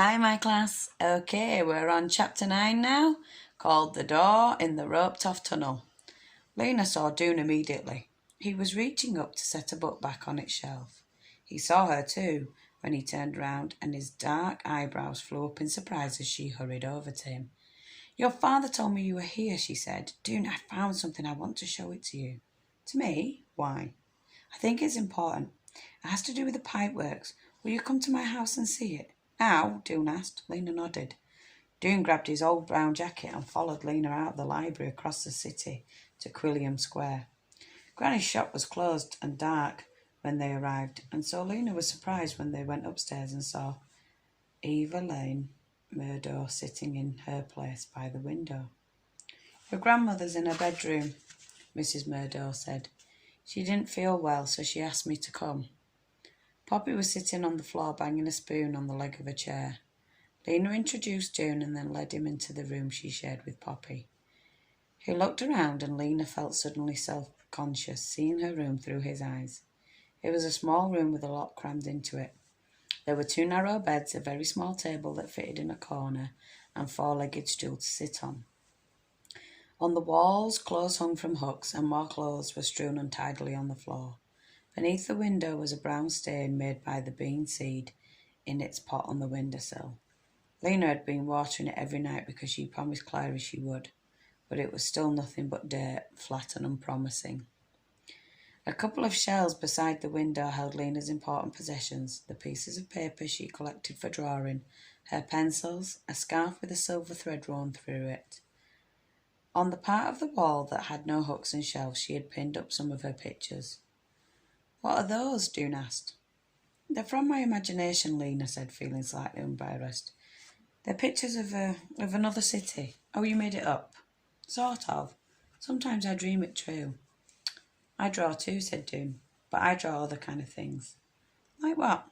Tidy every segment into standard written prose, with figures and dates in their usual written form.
Hi, my class. Okay, we're on chapter 9 now, called The Door in the Roped Off Tunnel. Lena saw Doon immediately. He was reaching up to set a book back on its shelf. He saw her too when he turned round, and his dark eyebrows flew up in surprise as she hurried over to him. Your father told me you were here, she said. Doon, I found something. I want to show it to you. To me? Why? I think it's important. It has to do with the pipeworks. Will you come to my house and see it? Now? Doon asked. Lena nodded. Doon grabbed his old brown jacket and followed Lena out of the library across the city to Quilliam Square. Granny's shop was closed and dark when they arrived, and so Lena was surprised when they went upstairs and saw Eva Lane Murdo sitting in her place by the window. Your grandmother's in her bedroom, Mrs. Murdo said. She didn't feel well, so she asked me to come. Poppy was sitting on the floor banging a spoon on the leg of a chair. Lena introduced Doon and then led him into the room she shared with Poppy. He looked around and Lena felt suddenly self-conscious, seeing her room through his eyes. It was a small room with a lot crammed into it. There were 2 narrow beds, a very small table that fitted in a corner, and 4-legged stool to sit on. On the walls, clothes hung from hooks, and more clothes were strewn untidily on the floor. Beneath the window was a brown stain made by the bean seed in its pot on the windowsill. Lena had been watering it every night because she promised Clary she would, but it was still nothing but dirt, flat and unpromising. A couple of shelves beside the window held Lena's important possessions, the pieces of paper she collected for drawing, her pencils, a scarf with a silver thread worn through it. On the part of the wall that had no hooks and shelves, she had pinned up some of her pictures. What are those? Doon asked. They're from my imagination, Lena said, feeling slightly embarrassed. They're pictures of another city. Oh, you made it up? Sort of. Sometimes I dream it true. I draw too, said Doon, but I draw other kind of things. Like what?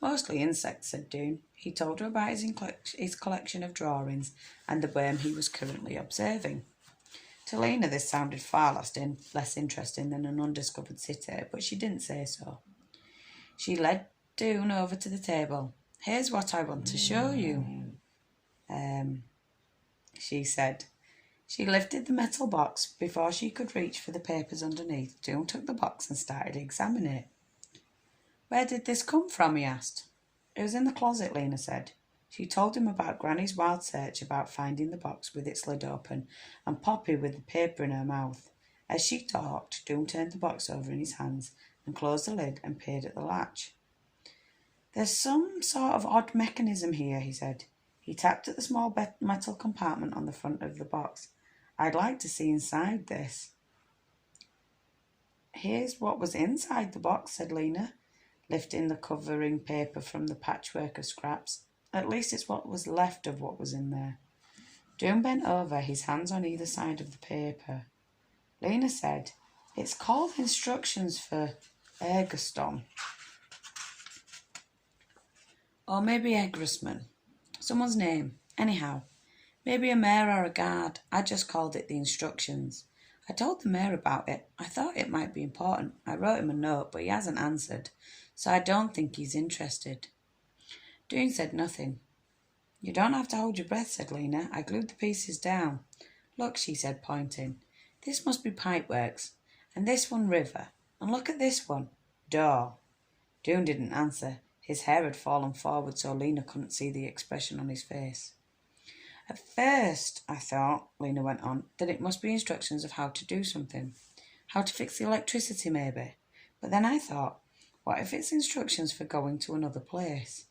Mostly insects, said Doon. He told her about his collection of drawings and the worm he was currently observing. To Lena this sounded far less interesting than an undiscovered city, but she didn't say so. She led Doon over to the table. Here's what I want to show you, she said. She lifted the metal box. Before she could reach for the papers underneath, Doon took the box and started examining it. Where did this come from? He asked. It was in the closet, Lena said. She told him about Granny's wild search about finding the box with its lid open and Poppy with the paper in her mouth. As she talked, Doon turned the box over in his hands and closed the lid and peered at the latch. There's some sort of odd mechanism here, he said. He tapped at the small metal compartment on the front of the box. I'd like to see inside this. Here's what was inside the box, said Lena, lifting the covering paper from the patchwork of scraps. At least it's what was left of what was in there. Doon bent over, his hands on either side of the paper. Lena said, It's called instructions for Ergoston. Or maybe Egressman. Someone's name. Anyhow. Maybe a mayor or a guard. I just called it the instructions. I told the mayor about it. I thought it might be important. I wrote him a note, but he hasn't answered, so I don't think he's interested. Doon said nothing. You don't have to hold your breath, said Lena. I glued the pieces down. Look, she said, pointing. This must be pipeworks. And this one river. And look at this one. Door. Doon didn't answer. His hair had fallen forward so Lena couldn't see the expression on his face. At first, I thought, Lena went on, that it must be instructions of how to do something. How to fix the electricity, maybe. But then I thought, what if it's instructions for going to another place?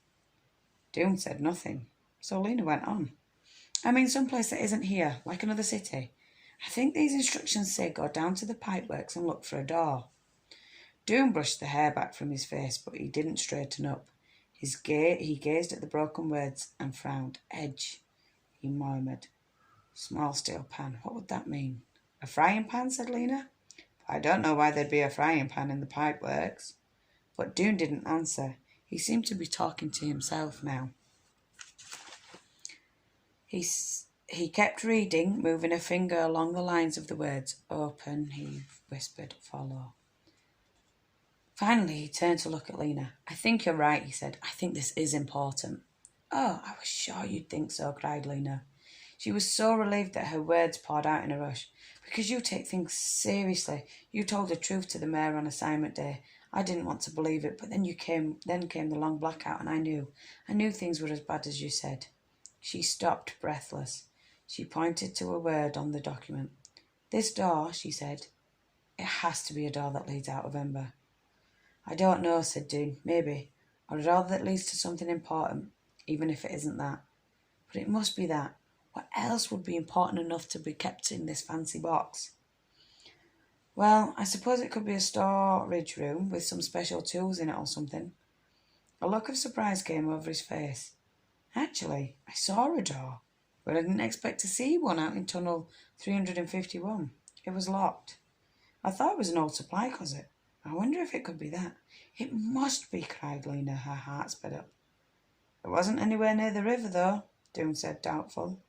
Doon said nothing, so Lena went on. I mean some place that isn't here, like another city. I think these instructions say go down to the pipeworks and look for a door. Doon brushed the hair back from his face, but he didn't straighten up. He gazed at the broken words and frowned. Edge, he murmured. Small steel pan. What would that mean? A frying pan, said Lena. I don't know why there'd be a frying pan in the pipeworks. But Doon didn't answer. He seemed to be talking to himself now. He kept reading, moving a finger along the lines of the words. Open, he whispered, follow. Finally, he turned to look at Lena. I think you're right, he said. I think this is important. Oh, I was sure you'd think so, cried Lena. She was so relieved that her words poured out in a rush. Because you take things seriously. You told the truth to the mayor on assignment day. I didn't want to believe it, but then came the long blackout, and I knew. I knew things were as bad as you said. She stopped, breathless. She pointed to a word on the document. This door, she said. It has to be a door that leads out of Ember. I don't know, said Doone. Maybe. Or a door that leads to something important, even if it isn't that. But it must be that. What else would be important enough to be kept in this fancy box? Well, I suppose it could be a storage room with some special tools in it or something. A look of surprise came over his face. Actually, I saw a door, but I didn't expect to see one out in tunnel 351. It was locked. I thought it was an old supply closet. I wonder if it could be that. It must be, cried Lena, her heart sped up. It wasn't anywhere near the river, though, Doone said, doubtful.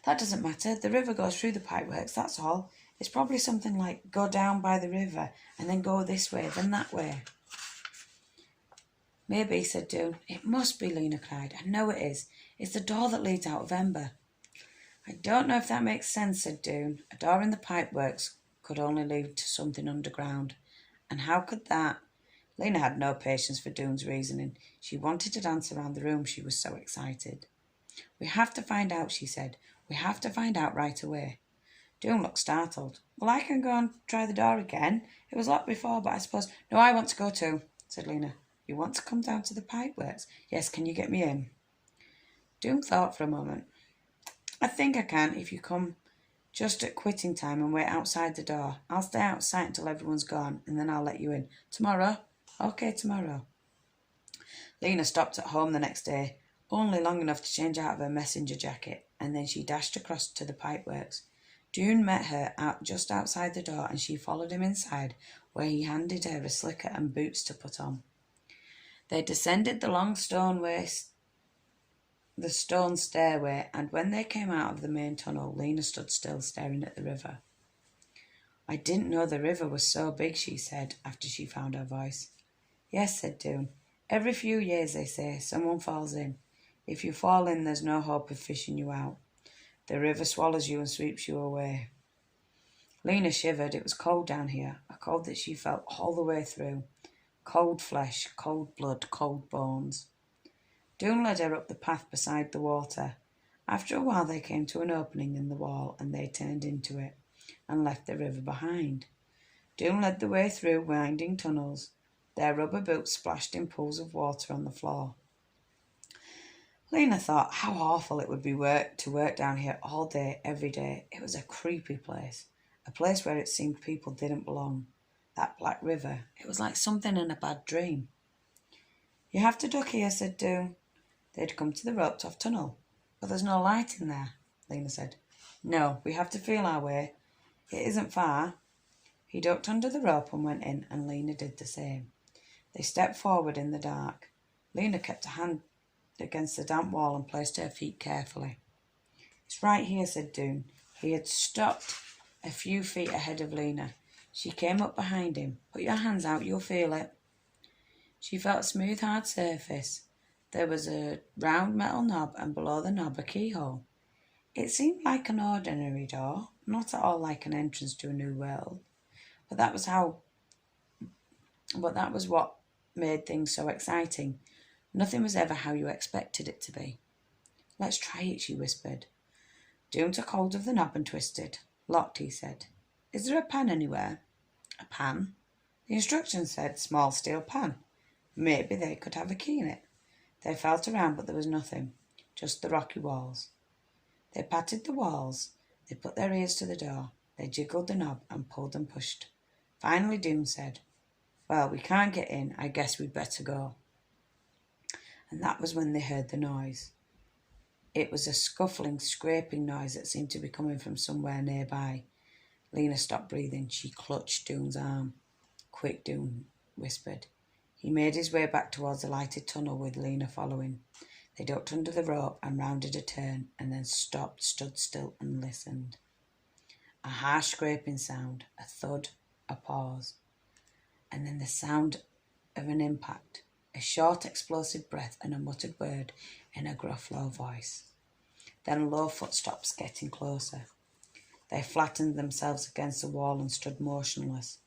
That doesn't matter. The river goes through the pipeworks, that's all. It's probably something like go down by the river and then go this way, then that way. Maybe, said Doone. It must be, Lena cried. I know it is. It's the door that leads out of Ember. I don't know if that makes sense, said Doone. A door in the pipeworks could only lead to something underground. And how could that? Lena had no patience for Doone's reasoning. She wanted to dance around the room, she was so excited. We have to find out, she said. We have to find out right away. Doone looked startled. Well, I can go and try the door again. It was locked before, but I suppose... No, I want to go too, said Lena. You want to come down to the pipeworks? Yes, can you get me in? Doone thought for a moment. I think I can if you come just at quitting time and wait outside the door. I'll stay outside until everyone's gone, and then I'll let you in. Tomorrow? Okay, tomorrow. Lena stopped at home the next day, only long enough to change out of her messenger jacket, and then she dashed across to the pipeworks. Doone met her out just outside the door, and she followed him inside, where he handed her a slicker and boots to put on. They descended the long stone stairway, and when they came out of the main tunnel, Lena stood still, staring at the river. I didn't know the river was so big, she said, after she found her voice. Yes, said Doone. Every few years, they say, someone falls in. If you fall in, there's no hope of fishing you out. The river swallows you and sweeps you away. Lena shivered. It was cold down here, a cold that she felt all the way through. Cold flesh, cold blood, cold bones. Doone led her up the path beside the water. After a while they came to an opening in the wall, and they turned into it, and left the river behind. Doone led the way through winding tunnels. Their rubber boots splashed in pools of water on the floor. Lena thought how awful it would be to work down here all day, every day. It was a creepy place, a place where it seemed people didn't belong. That black river, it was like something in a bad dream. You have to duck here, said Doone. They'd come to the roped-off tunnel. But there's no light in there, Lena said. No, we have to feel our way. It isn't far. He ducked under the rope and went in, and Lena did the same. They stepped forward in the dark. Lena kept a hand against the damp wall and placed her feet carefully. It's right here, said Doone. He had stopped a few feet ahead of Lena. She came up behind him. Put your hands out, you'll feel it. She felt a smooth, hard surface. There was a round metal knob, and below the knob a keyhole. It seemed like an ordinary door, not at all like an entrance to a new world. But that was what made things so exciting. Nothing was ever how you expected it to be. Let's try it, she whispered. Doone took hold of the knob and twisted. Locked, he said. Is there a pan anywhere? A pan? The instructions said small steel pan. Maybe they could have a key in it. They felt around, but there was nothing, just the rocky walls. They patted the walls. They put their ears to the door. They jiggled the knob and pulled and pushed. Finally Doone said, Well, we can't get in. I guess we'd better go. And that was when they heard the noise. It was a scuffling, scraping noise that seemed to be coming from somewhere nearby. Lena stopped breathing. She clutched Doone's arm. Quick, Doone whispered. He made his way back towards the lighted tunnel with Lena following. They ducked under the rope and rounded a turn, and then stopped, stood still and listened. A harsh scraping sound, a thud, a pause, and then the sound of an impact. a short, explosive breath and a muttered word in a gruff, low voice. Then low footsteps getting closer. They flattened themselves against the wall and stood motionless.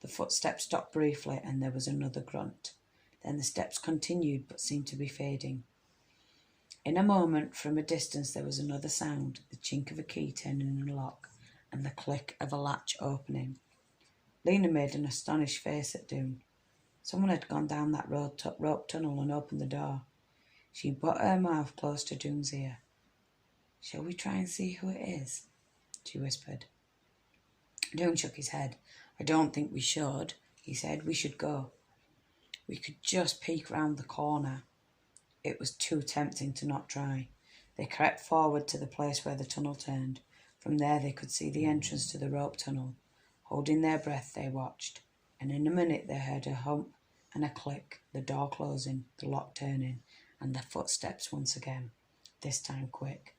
The footsteps stopped briefly and there was another grunt. Then the steps continued but seemed to be fading. In a moment, from a distance, there was another sound, the chink of a key turning in a lock and the click of a latch opening. Lena made an astonished face at Doone. Someone had gone down that rope tunnel and opened the door. She put her mouth close to Doone's ear. "Shall we try and see who it is?" she whispered. Doone shook his head. "I don't think we should," he said. "We should go. We could just peek round the corner." It was too tempting to not try. They crept forward to the place where the tunnel turned. From there they could see the entrance to the rope tunnel. Holding their breath, they watched, and in a minute they heard a hump and a click, the door closing, the lock turning, and the footsteps once again, this time quick.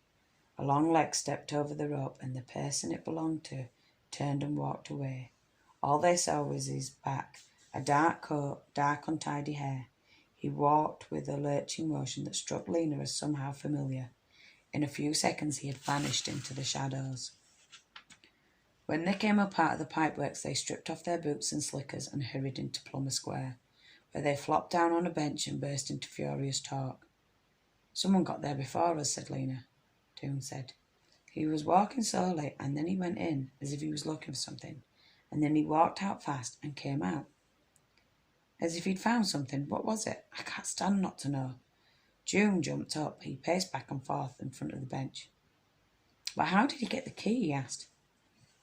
A long leg stepped over the rope, and the person it belonged to turned and walked away. All they saw was his back, a dark coat, dark untidy hair. He walked with a lurching motion that struck Lena as somehow familiar. In a few seconds he had vanished into the shadows. When they came up out of the pipeworks, they stripped off their boots and slickers and hurried into Plumber Square, where they flopped down on a bench and burst into furious talk. "Someone got there before us," said Lena. Doone said. "He was walking slowly, and then he went in, as if he was looking for something, and then he walked out fast and came out, as if he'd found something. What was it? I can't stand not to know." June jumped up. He paced back and forth in front of the bench. "But how did he get the key?" he asked.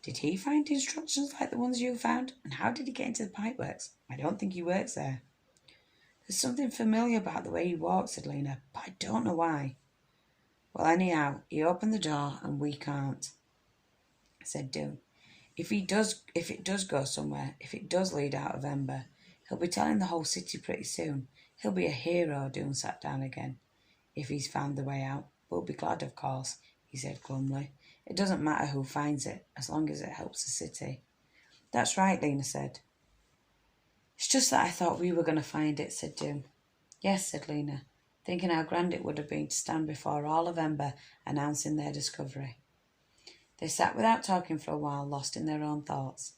"Did he find instructions like the ones you found? And how did he get into the pipeworks? I don't think he works there." "There's something familiar about the way he walks," said Lena, "but I don't know why." "Well, anyhow, he opened the door and we can't," said Doone. If it does go somewhere, if it does lead out of Ember, he'll be telling the whole city pretty soon. He'll be a hero." Doone sat down again. "If he's found the way out. We'll be glad, of course," he said glumly. "It doesn't matter who finds it, as long as it helps the city." "That's right," Lena said. "It's just that I thought we were going to find it," said Doone. "Yes," said Lena, thinking how grand it would have been to stand before all of Ember announcing their discovery. They sat without talking for a while, lost in their own thoughts.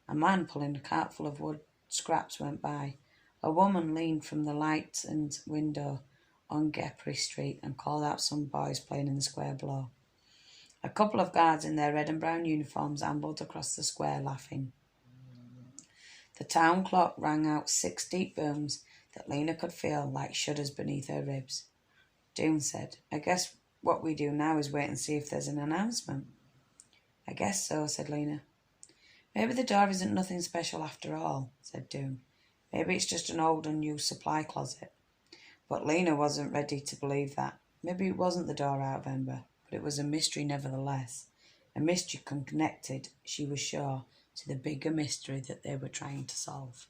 A man pulling a cart full of wood scraps went by. A woman leaned from the lightened window on Gepri Street and called out some boys playing in the square below. A couple of guards in their red and brown uniforms ambled across the square, laughing. The town clock rang out 6 deep booms that Lena could feel like shudders beneath her ribs. Doone said, "I guess what we do now is wait and see if there's an announcement." "I guess so," said Lena. "Maybe the door isn't nothing special after all," said Doone. "Maybe it's just an old unused supply closet." But Lena wasn't ready to believe that. Maybe it wasn't the door out of Ember, but it was a mystery nevertheless. A mystery connected, she was sure, to the bigger mystery that they were trying to solve.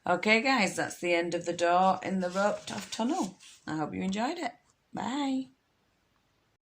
Okay, guys, that's the end of The Door in the Roped Off Tunnel. I hope you enjoyed it. Bye.